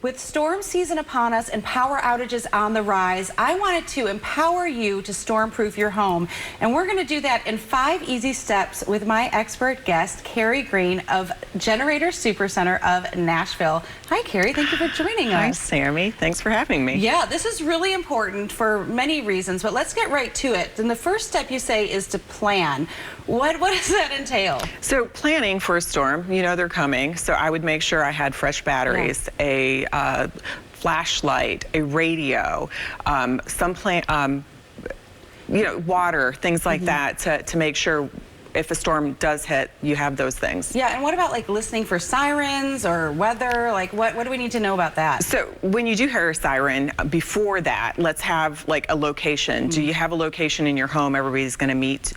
With storm season upon us and power outages on the rise, I wanted to empower you to storm-proof your home. And we're going to do that in 5 easy steps with my expert guest, Carrie Green of Generator Supercenter of Nashville. Hi, Carrie. Thank you for joining us. Hi, Sammy. Thanks for having me. Yeah, this is really important for many reasons, but let's get right to it. And the first step you say is to plan. What does that entail? So planning for a storm, you know they're coming, so I would make sure I had fresh batteries, a flashlight, a radio, water, things like that to make sure if a storm does hit, you have those things. Yeah, and what about like listening for sirens or weather? Like what do we need to know about that? So when you do hear a siren, before that, let's have like a location. Do you have a location in your home everybody's gonna meet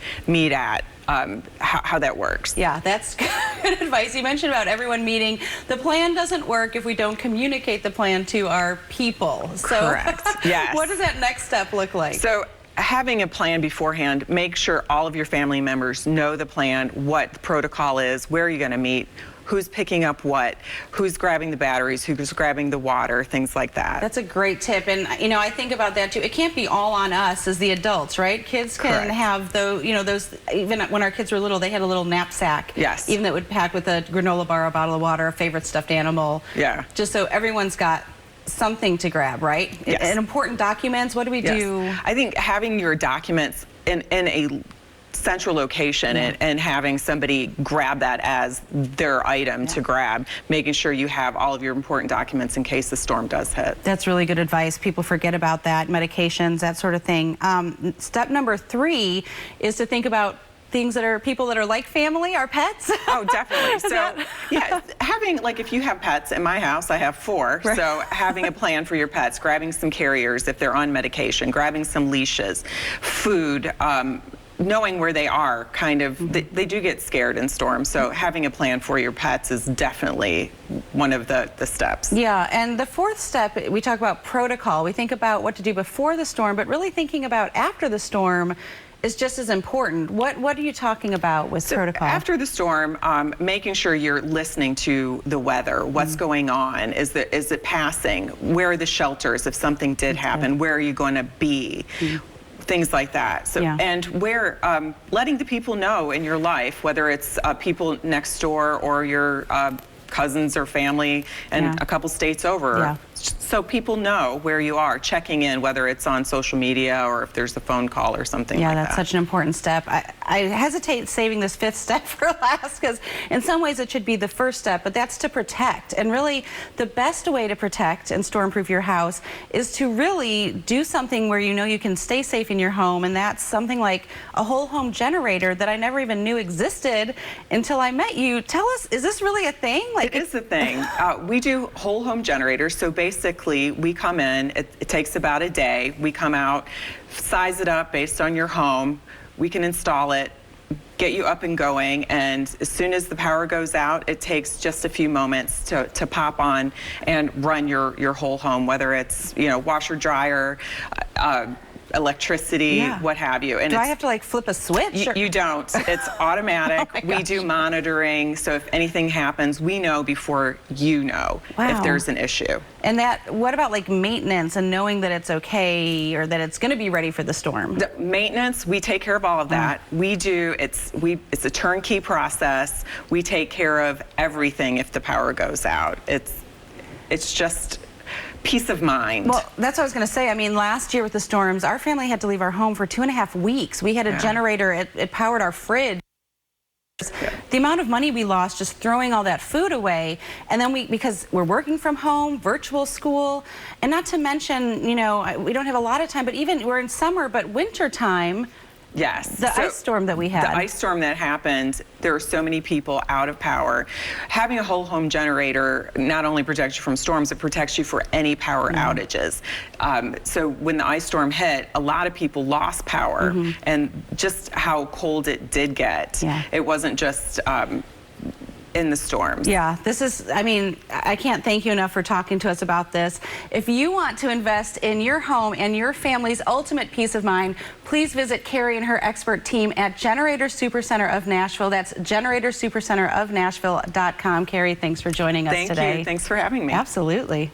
at? How that works. Yeah, that's good advice. You mentioned about everyone meeting. The plan doesn't work if we don't communicate the plan to our people. So, correct, yes. What does that next step look like? So having a plan beforehand, make sure all of your family members know the plan, what the protocol is, where you're going to meet, who's picking up what, who's grabbing the batteries, who's grabbing the water, things like that. That's a great tip. And, you know, I think about that too. It can't be all on us as the adults, right? Kids can have those, you know, those, even when our kids were little, they had a little knapsack. Yes. Even that would pack with a granola bar, a bottle of water, a favorite stuffed animal. Yeah. Just so everyone's got something to grab, right? Yes. And important documents, what do we do? I think having your documents in a central location and having somebody grab that as their item to grab, making sure you have all of your important documents in case the storm does hit. That's really good advice. People forget about that, medications, that sort of thing. Step number 3 is to think about things that are people that are like family, our pets. Oh, definitely. So, yeah, having, like, if you have pets, in my house, I have 4. Right. So having a plan for your pets, grabbing some carriers if they're on medication, grabbing some leashes, food, knowing where they are, kind of, they do get scared in storms, so having a plan for your pets is definitely one of the steps. Yeah, and the 4th step, we talk about protocol. We think about what to do before the storm, but really thinking about after the storm is just as important. What are you talking about with protocol? After the storm, making sure you're listening to the weather, what's going on, is it passing, where are the shelters if something did happen, where are you going to be? Things like that. So, and where letting the people know in your life, whether it's people next door or your cousins or family and a couple states over, so people know where you are, checking in, whether it's on social media or if there's a phone call or something like that. Yeah, that's such an important step. I hesitate saving this 5th step for last because in some ways it should be the first step, but that's to protect. And really the best way to protect and storm-proof your house is to really do something where you know you can stay safe in your home, and that's something like a whole home generator that I never even knew existed until I met you. Tell us, is this really a thing? Like, it is a thing. We do whole home generators, so basically we come in, it takes about a day, we come out, size it up based on your home, we can install it, get you up and going, and as soon as the power goes out, it takes just a few moments to pop on and run your whole home, whether it's, you know, washer, dryer, electricity, what have you. And do I have to like flip a switch? You don't. It's automatic. We do monitoring, so if anything happens, we know before you know if there's an issue. And what about like maintenance and knowing that it's okay or that it's going to be ready for the storm? The maintenance, we take care of all of that. We do. It's a turnkey process. We take care of everything if the power goes out. It's just peace of mind. Well, that's what I was going to say. I mean, last year with the storms, our family had to leave our home for 2.5 weeks. We had a generator. It powered our fridge. The amount of money we lost just throwing all that food away, and then because we're working from home, virtual school, and not to mention, you know, we don't have a lot of time, but even we're in summer, but winter time. Yes. The ice storm that we had. The ice storm that happened, there were so many people out of power. Having a whole home generator not only protects you from storms, it protects you for any power outages. So when the ice storm hit, a lot of people lost power, and just how cold it did get. It wasn't just in the storms. Yeah, this is, I mean, I can't thank you enough for talking to us about this. If you want to invest in your home and your family's ultimate peace of mind, please visit Carrie and her expert team at Generator Supercenter of Nashville. That's generatorsupercenterofnashville.com. Carrie, thanks for joining us today. Thank you. Thanks for having me. Absolutely.